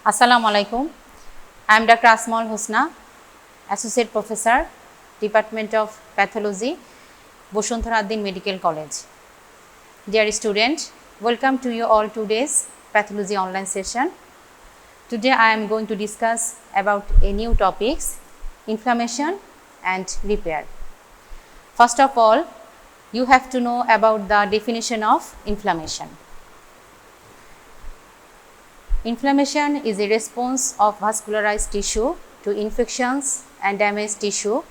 Assalamu alaikum. I am Dr. Asmaul Husna, Associate Professor, Department of Pathology, Boshontara Uddin Medical College. Dear student, welcome to you all today's pathology online session. Today I am going to discuss about a new topics, inflammation and repair. First of all, you have to know about the definition of inflammation. Inflammation is a response of vascularized tissue to infections and damaged tissue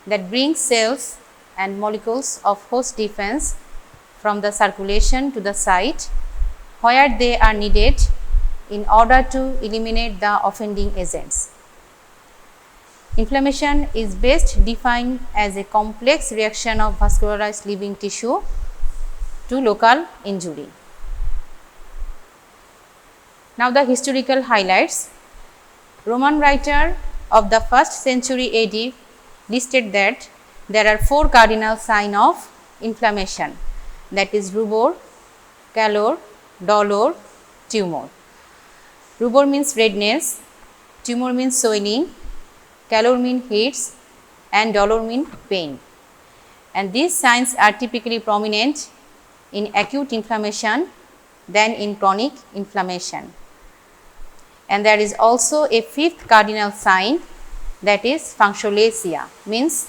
that brings cells and molecules of host defense from the circulation to the site where they are needed in order to eliminate the offending agents. Inflammation is best defined as a complex reaction of vascularized living tissue to local injury. Now the historical highlights. Roman writer of the 1st century AD listed that there are 4 cardinal signs of inflammation, that is rubor, calor, dolor, tumor. Rubor means redness, tumor means swelling, calor means heat and dolor means pain. And these signs are typically prominent in acute inflammation than in chronic inflammation. And there is also a 5th cardinal sign, that is functionalacia, means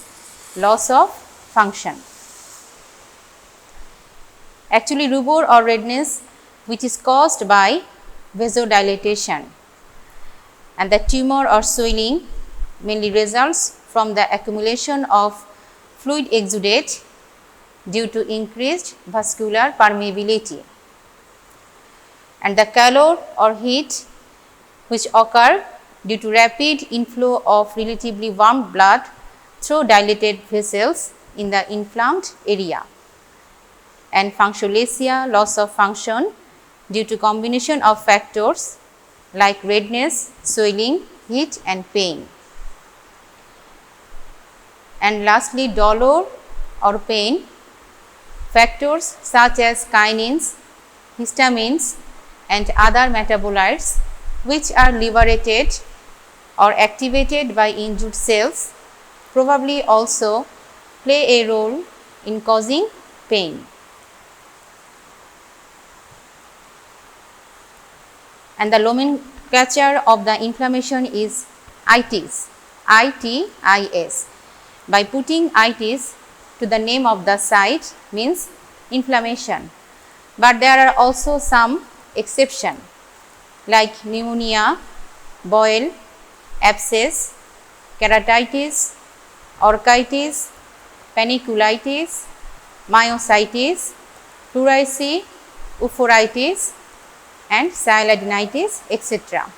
loss of function. Actually, rubor or redness which is caused by vasodilatation, and the tumor or swelling mainly results from the accumulation of fluid exudate due to increased vascular permeability. And the calor or heat which occur due to rapid inflow of relatively warm blood through dilated vessels in the inflamed area. And functionalacia, loss of function due to combination of factors like redness, swelling, heat and pain. And lastly, dolor or pain, factors such as kinins, histamines and other metabolites which are liberated or activated by injured cells probably also play a role in causing pain. And the nomenclature of the inflammation is itis, I-T-I-S. By putting itis to the name of the site means inflammation, but there are also some exceptions like pneumonia, boil, abscess, keratitis, orchitis, paniculitis, myositis, pleurisy, euphoritis and sialadenitis, etc.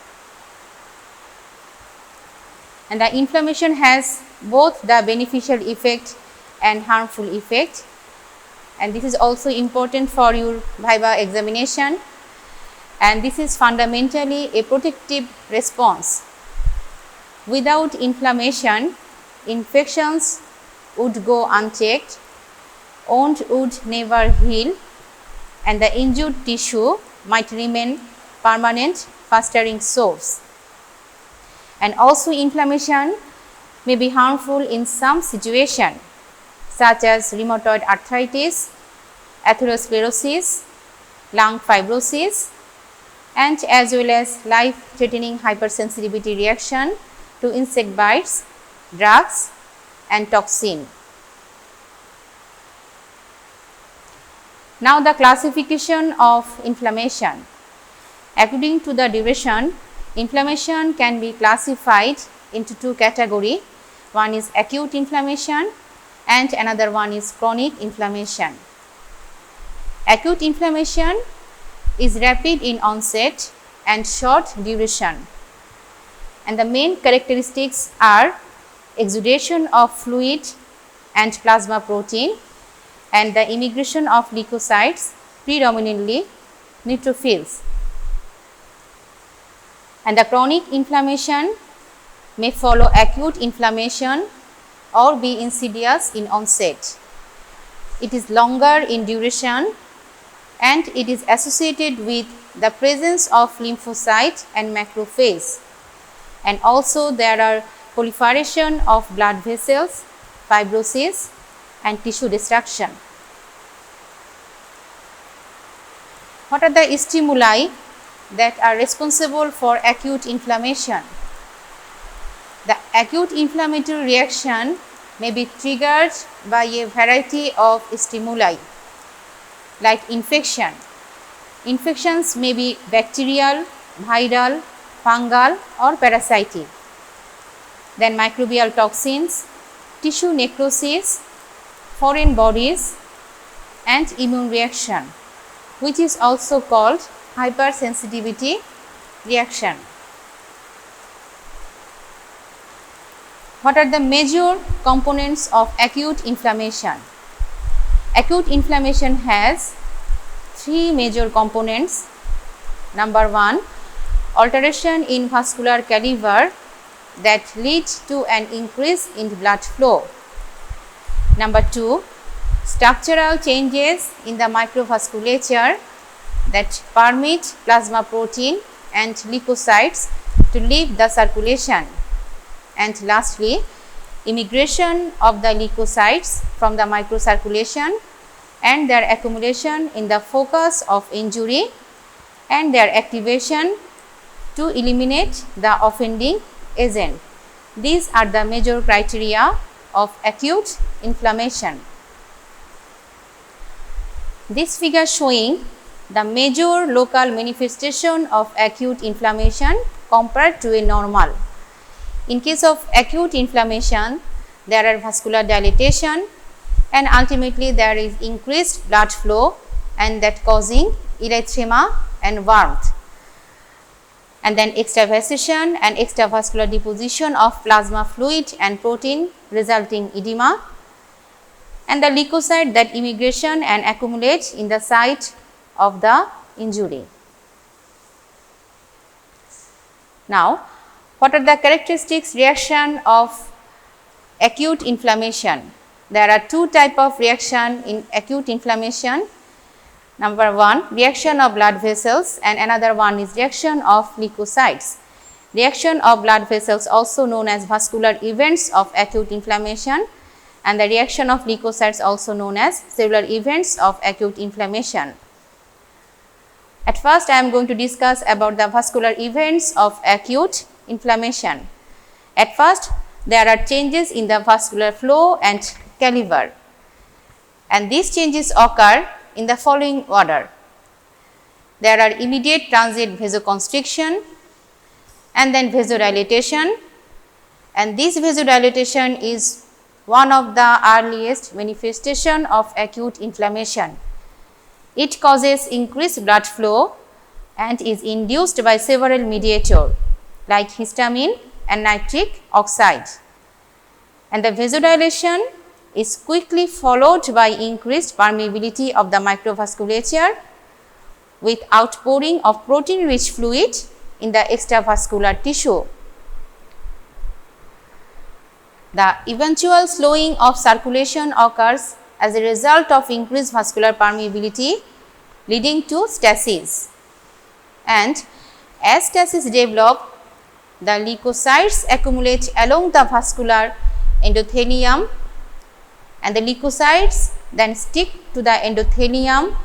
And the inflammation has both the beneficial effect and harmful effect, and this is also important for your viva examination. And this is fundamentally a protective response. Without inflammation, infections would go unchecked, wound would never heal, and the injured tissue might remain permanent festering sores. And also inflammation may be harmful in some situations such as rheumatoid arthritis, atherosclerosis, lung fibrosis, and as well as life-threatening hypersensitivity reaction to insect bites, drugs and toxin. Now the classification of inflammation. According to the duration, inflammation can be classified into 2 categories. One is acute inflammation and another one is chronic inflammation. Acute inflammation is rapid in onset and short duration, and the main characteristics are exudation of fluid and plasma protein and the immigration of leukocytes, predominantly neutrophils. And the chronic inflammation may follow acute inflammation or be insidious in onset. It is longer in duration and it is associated with the presence of lymphocyte and macrophage, and also there are proliferation of blood vessels, fibrosis and tissue destruction. What are the stimuli that are responsible for acute inflammation? The acute inflammatory reaction may be triggered by a variety of stimuli like infection. Infections may be bacterial, viral, fungal or parasitic. Then microbial toxins, tissue necrosis, foreign bodies and immune reaction, which is also called hypersensitivity reaction. What are the major components of acute inflammation? Acute inflammation has three major components. Number one, alteration in vascular caliber that leads to an increase in blood flow. Number two, structural changes in the microvasculature that permit plasma protein and leukocytes to leave the circulation. And lastly, immigration of the leukocytes from the microcirculation and their accumulation in the focus of injury and their activation to eliminate the offending agent. These are the major criteria of acute inflammation. This figure showing the major local manifestation of acute inflammation compared to a normal. In case of acute inflammation, there are vascular dilatation and ultimately there is increased blood flow and that causing erythema and warmth. And then extravasation and extravascular deposition of plasma fluid and protein resulting edema, and the leukocyte that immigration and accumulate in the site of the injury. Now, what are the characteristics reaction of acute inflammation? There are two types of reaction in acute inflammation. Number one, reaction of blood vessels, and another one is reaction of leukocytes. Reaction of blood vessels also known as vascular events of acute inflammation, and the reaction of leukocytes also known as cellular events of acute inflammation. At first, I am going to discuss about the vascular events of acute inflammation. At first, there are changes in the vascular flow and caliber, and these changes occur in the following order. There are immediate transient vasoconstriction and then vasodilatation, and this vasodilatation is one of the earliest manifestation of acute inflammation. It causes increased blood flow and is induced by several mediators like histamine and nitric oxide, and the vasodilation is quickly followed by increased permeability of the microvasculature with outpouring of protein rich fluid in the extravascular tissue. The eventual slowing of circulation occurs as a result of increased vascular permeability leading to stasis, and as stasis develop, the leukocytes accumulate along the vascular endothelium, and the leukocytes then stick to the endothelium,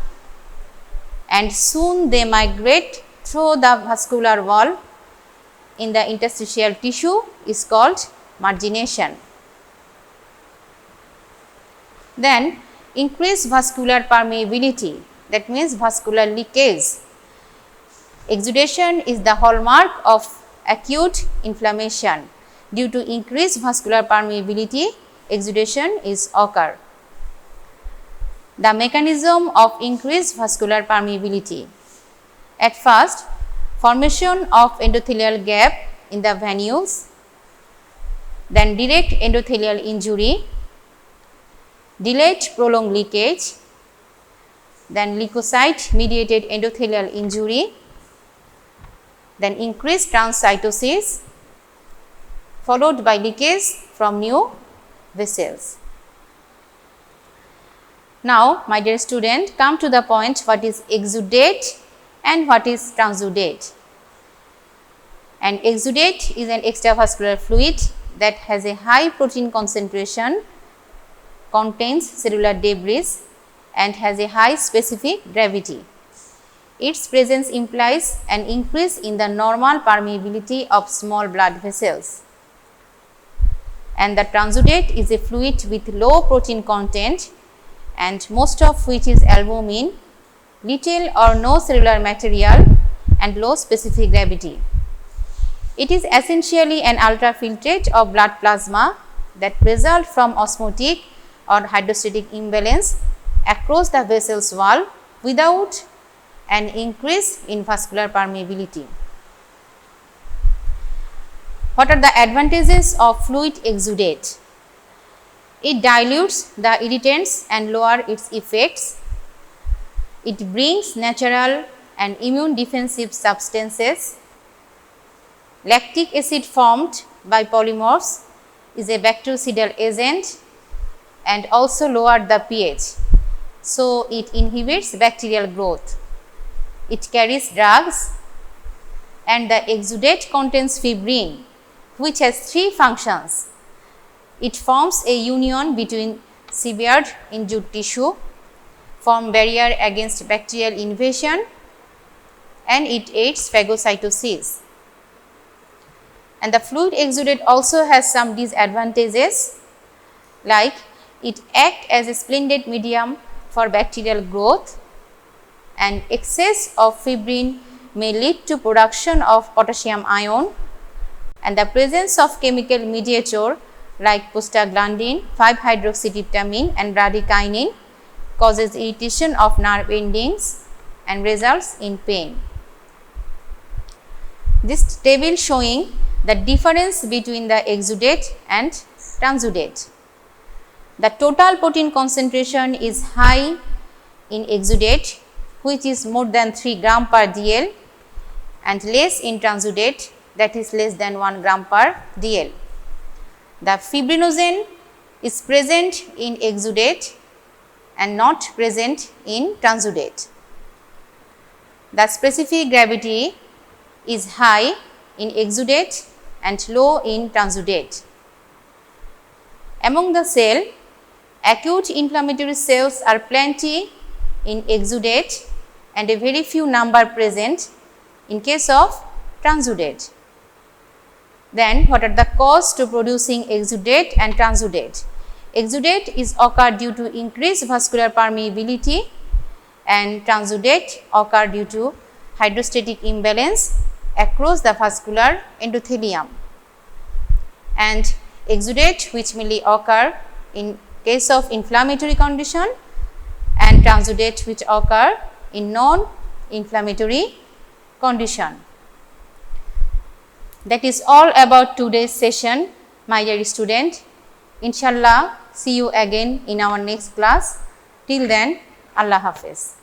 and soon they migrate through the vascular wall in the interstitial tissue is called margination. Then increased vascular permeability, that means vascular leakage. Exudation is the hallmark of acute inflammation. Due to increased vascular permeability, exudation is occur. The mechanism of increased vascular permeability. At first, formation of endothelial gap in the venules, then direct endothelial injury, delayed prolonged leakage, then leukocyte mediated endothelial injury, then increased transcytosis, followed by leakage from new vessels. Now, my dear student, come to the point what is exudate And what is transudate? An exudate is an extravascular fluid that has a high protein concentration, contains cellular debris, and has a high specific gravity. Its presence implies an increase in the normal permeability of small blood vessels. And the transudate is a fluid with low protein content and most of which is albumin, little or no cellular material, and low specific gravity. It is essentially an ultrafiltrate of blood plasma that result from osmotic or hydrostatic imbalance across the vessel's wall without an increase in vascular permeability. What are the advantages of fluid exudate? It dilutes the irritants and lower its effects. It brings natural and immune defensive substances. Lactic acid formed by polymorphs is a bactericidal agent and also lower the pH. So, it inhibits bacterial growth. It carries drugs, and the exudate contains fibrin, which has three functions. It forms a union between severed injured tissue, form barrier against bacterial invasion, and it aids phagocytosis. And the fluid exudate also has some disadvantages, like it acts as a splendid medium for bacterial growth, and excess of fibrin may lead to production of potassium ion, and the presence of chemical mediator like prostaglandin, 5-hydroxytryptamine and bradykinin causes irritation of nerve endings and results in pain. This table showing the difference between the exudate and transudate. The total protein concentration is high in exudate, which is more than 3 gram per dl, and less in transudate, that is less than 1 gram per dl. The fibrinogen is present in exudate and not present in transudate. The specific gravity is high in exudate and low in transudate. Among the cell, acute inflammatory cells are plenty in exudate and a very few number present in case of transudate. Then, what are the causes to producing exudate and transudate? Exudate is occur due to increased vascular permeability, and transudate occur due to hydrostatic imbalance across the vascular endothelium. And exudate which mainly occur in case of inflammatory condition, and transudate which occur in non-inflammatory condition. That is all about today's session, my dear student. Inshallah, see you again in our next class. Till then, Allah Hafiz.